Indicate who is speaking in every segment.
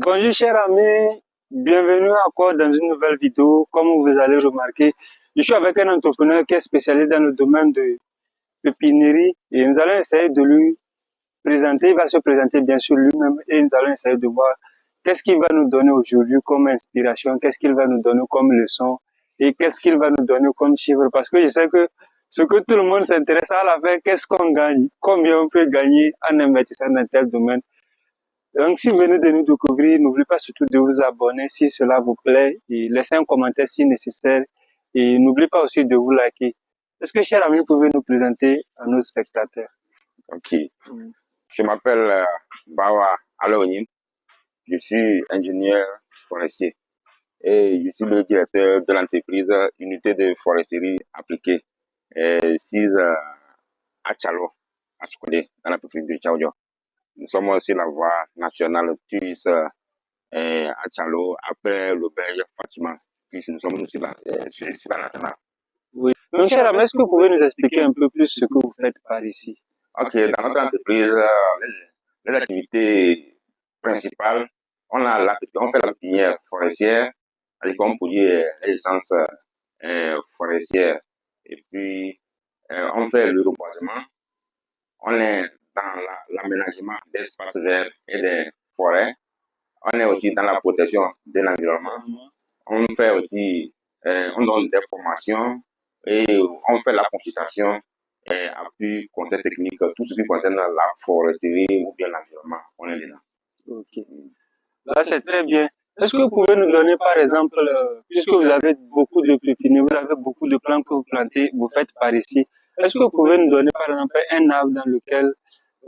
Speaker 1: Bonjour chers amis, bienvenue encore dans une nouvelle vidéo. Comme vous allez remarquer, je suis avec un entrepreneur qui est spécialisé dans le domaine de pépinerie et nous allons essayer de lui présenter, il va se présenter bien sûr lui-même et nous allons essayer de voir qu'est-ce qu'il va nous donner aujourd'hui comme inspiration, qu'est-ce qu'il va nous donner comme leçon et qu'est-ce qu'il va nous donner comme chiffre parce que je sais que ce que tout le monde s'intéresse à la fin, qu'est-ce qu'on gagne, combien on peut gagner en investissant dans tel domaine. Donc, si vous venez de nous découvrir, n'oubliez pas surtout de vous abonner si cela vous plaît et laissez un commentaire si nécessaire et n'oubliez pas aussi de vous liker. Est-ce que, chers amis, vous pouvez nous présenter à nos spectateurs?
Speaker 2: Ok. Je m'appelle Bawa Alonim. Je suis ingénieur forestier et je suis le directeur de l'entreprise Unité de foresterie appliquée sise à Tchalo, à Soukoudé, dans la préfecture de Tchaoudio. Nous sommes aussi la voie nationale TUIS à Tchalo, après l'auberge Fatima. Puis nous sommes aussi là, sur la nationale.
Speaker 1: Oui. Donc, cher ami, est-ce que vous pouvez nous expliquer un peu plus ce que vous faites par ici?
Speaker 2: Ok, dans notre entreprise, les activités principales, on fait la pépinière forestière, avec on produit les essences forestières, et puis on fait le reboisement, on est dans l'aménagement d'espaces verts et des forêts, on est aussi dans la protection de l'environnement, on fait aussi, on donne des formations et on fait la consultation appui, conseil technique, tout ce qui concerne la foresterie ou bien l'environnement, on est dedans.
Speaker 1: Ok. Là, c'est très bien. Est-ce que vous pouvez nous donner, par exemple, puisque vous avez beaucoup de pépinières, vous avez beaucoup de plants que vous plantez, vous faites par ici. Est-ce que vous pouvez nous donner, par exemple, un arbre dans lequel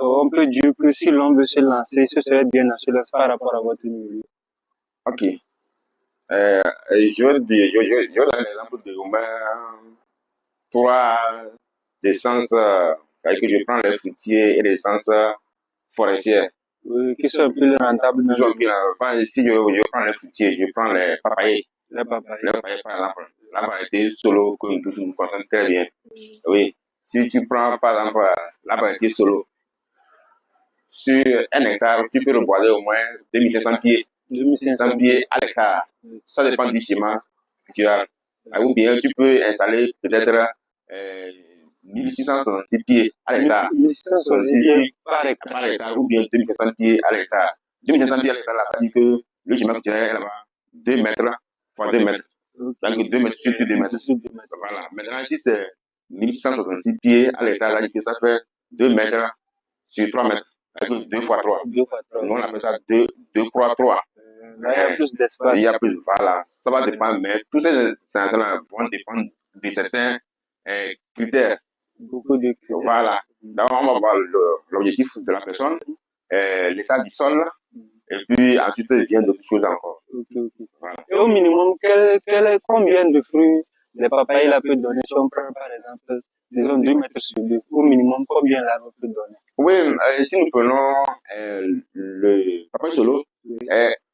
Speaker 1: on peut dire que si l'on veut se lancer, ce serait bien de se lancer par rapport à votre milieu?
Speaker 2: Ok. Je vais donner l'exemple de au moins 3 essences, que je prends les fruitiers et les essences forestières.
Speaker 1: Oui, qui sont plus rentables.
Speaker 2: Si je prends les fruitiers, je prends les papayers.
Speaker 1: Les papayes.
Speaker 2: Les papayers, par exemple, la variété solo que nous connaissons très bien. Oui. Si tu prends, par exemple, la variété solo, sur 1 hectare, tu peux reboiser au moins 2500 pieds. 2500 pieds à l'hectare. Ça dépend du schéma que tu as. Ou bien tu peux installer peut-être 1666 pieds à l'hectare.
Speaker 1: 1666 pieds par hectare.
Speaker 2: Ou bien 2500 pieds à l'hectare. 2500 pieds à l'hectare, ça veut dire que le schéma que tu as là-bas, 2 mètres fois 2 mètres. Donc 2 mètres sur 2 mètres. Voilà. Maintenant, si c'est 1666 pieds à l'hectare, ça veut dire que ça fait 2 mètres sur 3 mètres. 2 fois 3. Nous, on appelle ça 2 fois 3.
Speaker 1: Là, il y a plus d'espace.
Speaker 2: Il y a plus, voilà. Ça va dépendre, mais tous ces installations vont dépendre de certains critères.
Speaker 1: Beaucoup de critères.
Speaker 2: Voilà. Donc, on va voir l'objectif de la personne, l'état du sol, et puis ensuite vient d'autres choses encore.
Speaker 1: Voilà. Et au minimum, combien de fruits les papayes là peut donner? Si on prend par exemple, disons 2 mètres sur 2, au minimum, combien l'arbre peut donner?
Speaker 2: Oui, si nous prenons le papaye solo,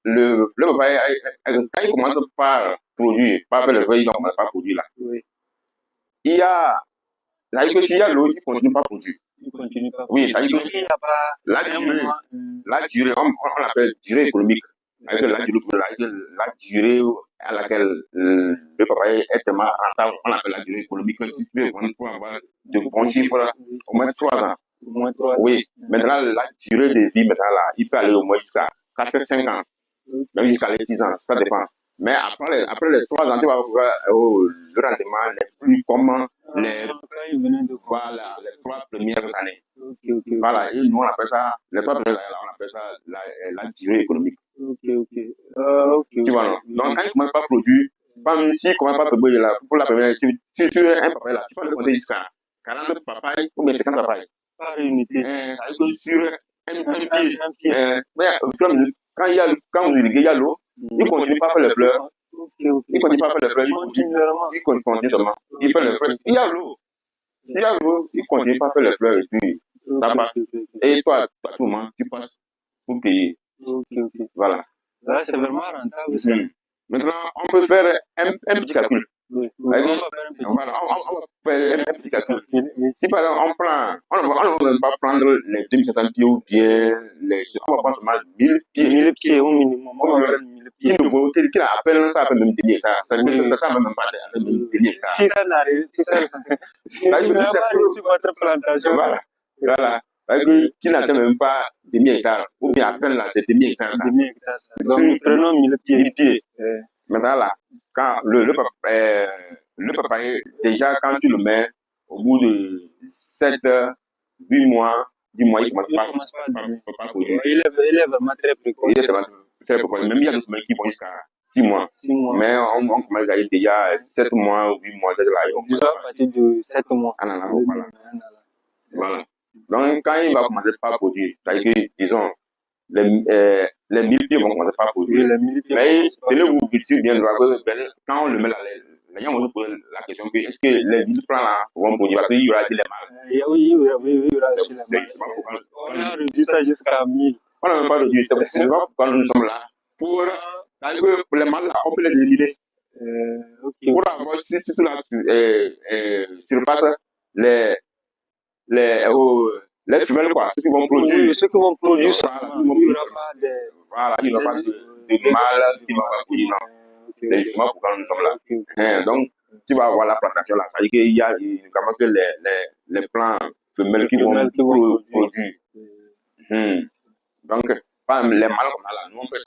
Speaker 2: le papaye, quand il commence par produire, par faire le feuille, il ne commence pas à produire là.
Speaker 1: Oui.
Speaker 2: Il y a, ça veut dire que s'il y a l'eau, il ne continue pas à produire.
Speaker 1: Il continue pas à
Speaker 2: produire. Oui, ça veut dire
Speaker 1: qu'il n'y a pas
Speaker 2: la durée, on l'appelle durée économique. Avec la durée à laquelle le papaye est tellement rentable, on l'appelle la durée économique. Si tu veux pour avoir de bons chiffres, au moins 3 ans. Oui, maintenant la durée de vie, maintenant là, il peut aller au moins jusqu'à 4-5 ans, même jusqu'à les 6 ans, ça dépend. Mais après les 3 ans, tu vas voir le rendement n'est plus comme les 3 premières années. Voilà, et nous on appelle ça, les 3 premières années, on appelle ça la durée économique. Tu vois, non? Donc quand il ne commence pas à produire, même s'il ne commence pas à produire là, pour la première, tu as un papaye là, tu peux le compter jusqu'à 40 papayes ou bien 50 papayes.
Speaker 1: Par unité.
Speaker 2: Sur un pied. Mais quand vous irriguez, il y a l'eau, il ne continue pas à faire les fleurs. Il ne continue pas à faire les fleurs, il continue seulement. Il fait les fleurs. Il y a l'eau. S'il y a l'eau, il ne continue pas à faire les fleurs et puis ça passe. Et toi, à tout moment, tu passes pour payer. Voilà.
Speaker 1: Là, c'est vraiment rentable.
Speaker 2: Maintenant, on peut faire un petit calcul.
Speaker 1: Oui.
Speaker 2: On va faire un petit calcul. Si par exemple, on ne va pas prendre les 2500 pieds ou bien on va prendre seulement 1000 pieds.
Speaker 1: 1000 pieds au minimum. moment où il y aura 1000 pieds.
Speaker 2: Qui appelle ça même demi-hectare. Ça même pas demi-hectare.
Speaker 1: Si ça n'arrive, si ça n'arrive pas sur votre plantation.
Speaker 2: Voilà. Qui n'atteint même pas demi-hectare. Ou bien à peine là, c'est demi-hectare.
Speaker 1: Demi-hectare. Donc, nous prenons 1000 pieds.
Speaker 2: 1000 pieds. Maintenant là, quand le papayer, déjà quand tu le mets, au bout de 7, 8 mois, 10 mois, il commence pas à produire.
Speaker 1: Il est vraiment très précoce.
Speaker 2: Il est vraiment très précoce. Même il y a d'autres mecs qui vont jusqu'à 6 mois.
Speaker 1: 6 mois.
Speaker 2: Mais on commence à déjà 7 mois ou 8 mois.
Speaker 1: Déjà à partir de 7 mois.
Speaker 2: Voilà. Donc quand il va commencer pas à produire, c'est-à-dire que, disons, les 1000 pieds vont commencer pas à produire. Mais tenez-vous bien droit que quand on le met là, les gens vont se poser la question que est-ce que les 1000 plants là vont produire parce qu'il y aura aussi les mâles.
Speaker 1: Oui, il y aura aussi les mâles. On a réduit ça jusqu'à 1000.
Speaker 2: On n'a même pas réduit, c'est pas pourquoi nous sommes là. Pour les mâles là, on peut les éliminer. Pour avoir surtout la surface, les femelles, quoi, ceux qui vont produire.
Speaker 1: Ceux qui vont produire,
Speaker 2: il n'y aura pas de mâles qui ne vont pas produire, non. C'est justement pourquoi nous sommes là. Donc, tu vas avoir la plantation là. Ça veut dire qu'il y a notamment que les plants femelles qui vont produire. Donc, les mâles qu'on a là, nous on peut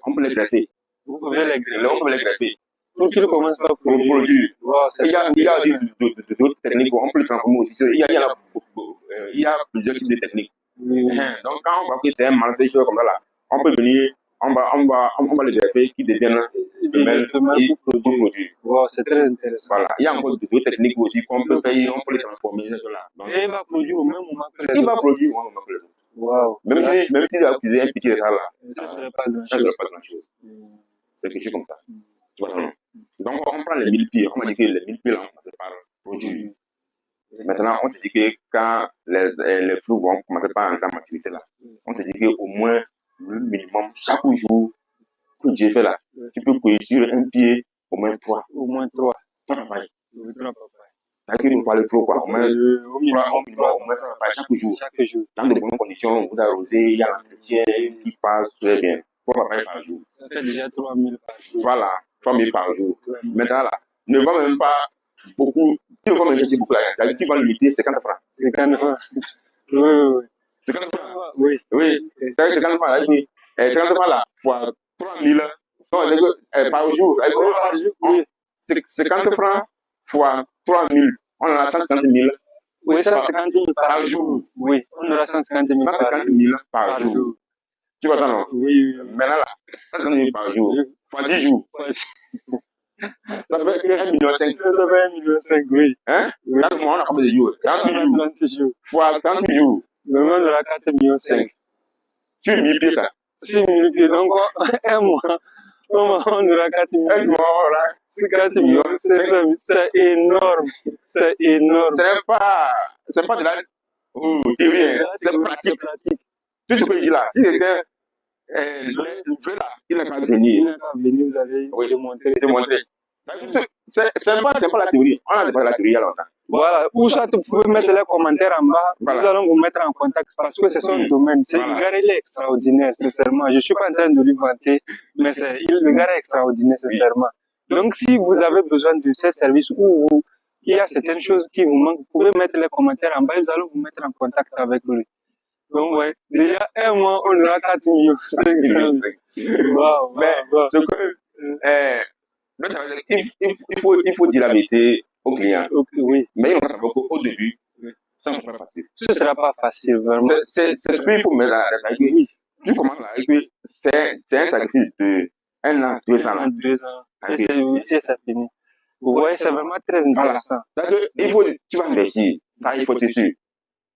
Speaker 2: on peut les greffer.
Speaker 1: Vous pouvez les greffer.
Speaker 2: On peut les greffer.
Speaker 1: Pour qu'ils ne commencent pas à produire.
Speaker 2: Il y a aussi d'autres techniques, on peut les transformer aussi. Il y a plusieurs types de techniques. Donc, quand on voit que c'est un mâle, c'est comme ça là, on peut venir, on va les greffer qui deviennent femelles pour produire.
Speaker 1: C'est très intéressant.
Speaker 2: Voilà. Il y a encore d'autres techniques aussi qu'on peut faire, on peut les transformer. Donc,
Speaker 1: et il va produire au même moment que les autres.
Speaker 2: Il va produire au même moment que les autres.
Speaker 1: Wow.
Speaker 2: Même s'il a utilisé un petit retard là,
Speaker 1: ça ne serait pas
Speaker 2: grand-chose. C'est quelque chose comme ça. Voilà. Donc, on prend les 1000 pieds. On m'a dit que les 1000 pieds là, on commence par produire. Maintenant, on se dit que quand les flous vont commencer par entrer en maturité là, on se dit qu'au moins le minimum chaque jour que Dieu fait là, tu peux courir sur un pied au moins 3.
Speaker 1: Au moins 3.
Speaker 2: 3 papayes. C'est-à-dire qu'il ne faut pas le trop quoi. Au moins 3 papayes chaque jour. Dans de bonnes conditions, vous arrosez, il y a l'entretien qui passe très bien. 3 papayes par jour.
Speaker 1: Ça fait déjà 3000 par jour.
Speaker 2: Voilà, 3000 par jour. Maintenant là, ne va même pas beaucoup. Tu ne vas même chercher beaucoup la gagne. Tu vas limiter 50 francs.
Speaker 1: 50 francs. Oui.
Speaker 2: 50 francs.
Speaker 1: Oui.
Speaker 2: C'est 50 francs là. 50 francs là, fois 3000 par jour.
Speaker 1: Oui.
Speaker 2: 50 francs fois 3000. On a 150 000.
Speaker 1: Oui, 150 000 par jour. Oui, on aura 150 000
Speaker 2: par jour. Tu vois ça, non?
Speaker 1: Oui.
Speaker 2: Maintenant là, 150 000 par jour. Fois 10 jours. Ça fait 1,5 million.
Speaker 1: Ça fait 1,5 million, oui.
Speaker 2: Hein? Dans le mois, on a combien de jours? 30 jours. Fois 30 jours.
Speaker 1: Le mois, on aura 4,5 millions.
Speaker 2: Sur 1000 pieds, ça.
Speaker 1: Sur 1000 pieds, donc un mois. On aura 4 millions.
Speaker 2: Un mois, on aura
Speaker 1: 4 millions. C'est énorme. C'est énorme.
Speaker 2: C'est pas de la théorie, c'est pratique. Tout ce que je dis là, si quelqu'un le fait là, il n'a qu'à venir.
Speaker 1: Il n'a qu'à venir, vous allez
Speaker 2: démontrer. C'est pas la théorie. On a dépassé la théorie il y a longtemps.
Speaker 1: Voilà. Ou soit vous pouvez mettre les commentaires en bas. Voilà. Nous allons vous mettre en contact parce que c'est son domaine. Le gars, il est extraordinaire, sincèrement. Je ne suis pas en train de lui vanter, mais le gars est extraordinaire, sincèrement. Donc, si vous avez besoin de ces services ou il y a certaines choses qui vous manquent, vous pouvez mettre les commentaires en bas et nous allons vous mettre en contact avec lui. Donc, ouais, déjà, un mois, on aura 4 millions.
Speaker 2: Mais ce que, il faut dire la vérité aux clients.
Speaker 1: Oui.
Speaker 2: Mais il faut savoir qu'au début, ça ne sera pas facile.
Speaker 1: Ce ne sera pas facile, vraiment.
Speaker 2: C'est ce qu'il faut mettre à la oui. Tu commences là, et c'est un sacrifice de 1 an, 2 ans.
Speaker 1: 2 ans. C'est ça fini. Vous voyez, c'est vraiment très intéressant.
Speaker 2: Voilà. Tu vas investir. Ça, il faut être sûr.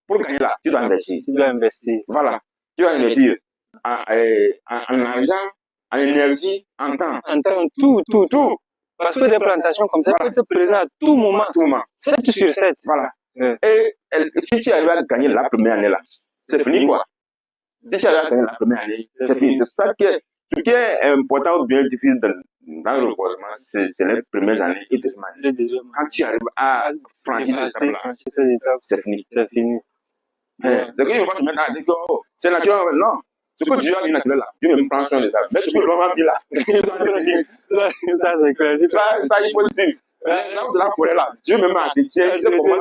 Speaker 2: Pour gagner là, tu dois investir. Voilà. Tu dois investir en argent, en énergie, en temps.
Speaker 1: En temps, tout. Parce que des plantations comme ça peuvent être présentes à tout moment. 7 sur 7.
Speaker 2: Voilà. Et si tu arrives à gagner la première année là, c'est fini quoi. Si tu arrives à gagner la première année, c'est fini. C'est ça ce qui est important ou bien difficile dans le recouvrement, c'est les premières années et deuxième année. Quand tu arrives à franchir cette étape-là, c'est fini.
Speaker 1: C'est fini.
Speaker 2: C'est qu'il ne faut pas te mettre à dire que c'est naturel. Non. Ce que Dieu a dit naturel là, Dieu me prend soin de ça. Mais ce que l'homme a dit là,
Speaker 1: ça c'est clair.
Speaker 2: ça, il faut le dire. L'homme de la forêt là, Dieu me met à détirer, il sait comment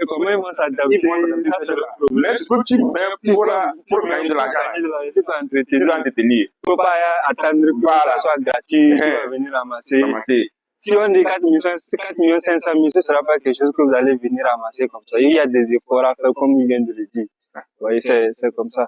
Speaker 1: comment ils vont s'adapter. Ça c'est le problème.
Speaker 2: Mais ce que tu mets pour gagner de l'argent,
Speaker 1: tu peux entretenir.
Speaker 2: tu
Speaker 1: Il ne faut pas attendre que ça soit gratuit, tu vas venir ramasser. Si on dit 4 500 000, ce ne sera pas quelque chose que vous allez venir ramasser comme ça. Il y a des efforts à faire, comme il vient de le dire. Vous voyez, c'est comme ça.